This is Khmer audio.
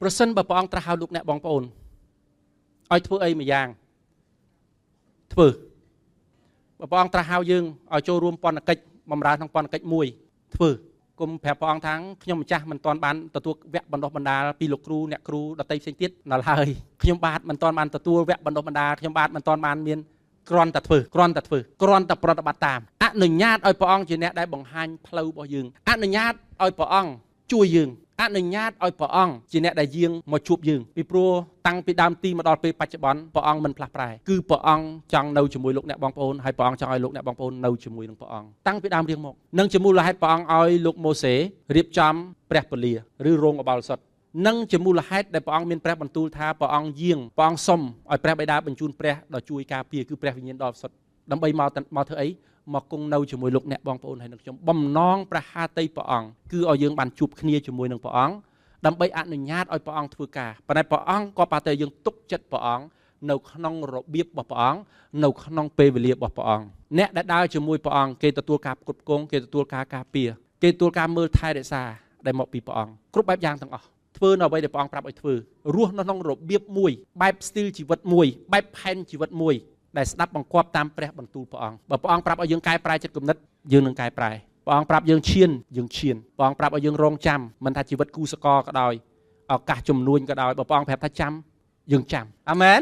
ប្រសិនបើព្រះអង្គត្រាស់ហៅលោកអ្នកបងប្អូនឲ្យធ្វើអីមួយយ៉ាងធ្វើបើព្រះអង្គត្រាស់ហៅយើងឲ្យចូលរួមពន្ធកិច្ចបម្រើក្នុងពន្ធកិច្ចមួយធ្វើគុំប្រាប់ព្រះអង្គថាខ្ញុំម្ចាស់មិនទាន់បានទទួលវគ្គបណ្ដុះបណ្ដាលពីលោកគ្រូអ្នកគ្រូដតីផ្សេងទៀតនៅឡើយខ្ញុំបាទមិនទាន់បានទទួលវគ្គបណ្ដុះបណ្ដាលខ្ញុំបាទមិនទាន់បានមានគ្រាន់តែធ្វើគ្រាន់តែប្រតិបត្តិតាមអនុញ្ញាតឲ្យព្រះអង្គជាអ្នកដែលបង្ហាញផ្លូវរបស់យើងអនុញ្ញាតឲ្យព្រះអង្គជួយយើងអនុញ្ញាតឲ្យព្រះអង្គជាអ្នកដែលយាងមកជួបយើងពីព្រោះតាំងពីដើមទីមកដល់ពេលបច្ចុប្បន្នព្រះអង្គមិនផ្លាស់ប្រែគឺព្រះអង្គចង់នៅជាមួយលោកអ្នកបងប្អូនហើយព្រះអង្គចង់ឲ្យលោកអ្នកបងប្អូននៅជាមួយនឹងព្រះអង្គតាំងពីដើមរៀងមកនឹងជាមូលហេតុព្រះអង្គឲ្យលោកម៉ូសេរៀបចំព្រះពលាឬរោងអបោលសុទ្ធនឹងជាមូលហេតុដែលព្រះអង្គមានព្រះបន្ទូលថាព្រះអង្គយាងព្រះអង្គសុំឲ្យព្រះបិតាបញ្ជូនព្រះដល់ជួយការពារគឺព្រះវិញ្ញាណដ៏បរិសុទ្ធដើម្បីមកធ្វើអីមកគង់នៅជាមួយលោកអ្នកបងប្អូនហើយនឹងខ្ញុំបំណងព្រះハតីព្រះអង្គគឺឲ្យយើងបានជួបគ្នាជាមួយនឹងព្រះអង្គដើម្បីអនុញ្ញាតឲ្យព្រះអង្គធ្វើការប៉ុន្តែព្រះអង្គក៏ប្រតែយើងទុកចិត្តព្រះអង្គនៅក្នុងរបៀបរបស់ព្រះអង្គនៅក្នុងពេលវេលារបស់ព្រះអង្គអ្នកដែលដើរជាមួយព្រះអង្គគេទទួលការផ្គត់ផ្គង់គេទទួលការការពារគេទទួលការមើលថែរក្សាដែលមកពីព្រះអង្គគ្រប់បែបយ៉ាងទាំងអស់ធ្វើនៅអ្វីដែលព្រះអង្គប្រាប់ឲ្យធ្វើរស់នៅក្នុងរបៀបមួយបែបស្ទីលជីវិតមួយបែបផែនជីវិតមួយដែលស្ដាប់បង្គាប់តាមព្រះបន្ទូលព្រះអង្គបើព្រះអង្គប្រាប់ឲ្យយើងកែប្រែចិត្តគំនិតយើងនឹងកែប្រែព្រះអង្គប្រាប់យើងឈានយើងឈានព្រះអង្គប្រាប់ឲ្យយើងរងចាំមិនថាជីវិតគូសកលក៏ដោយឱកាសជំនួញក៏ដោយបើព្រះអង្គប្រាប់ថាចាំយើងចាំអាមែន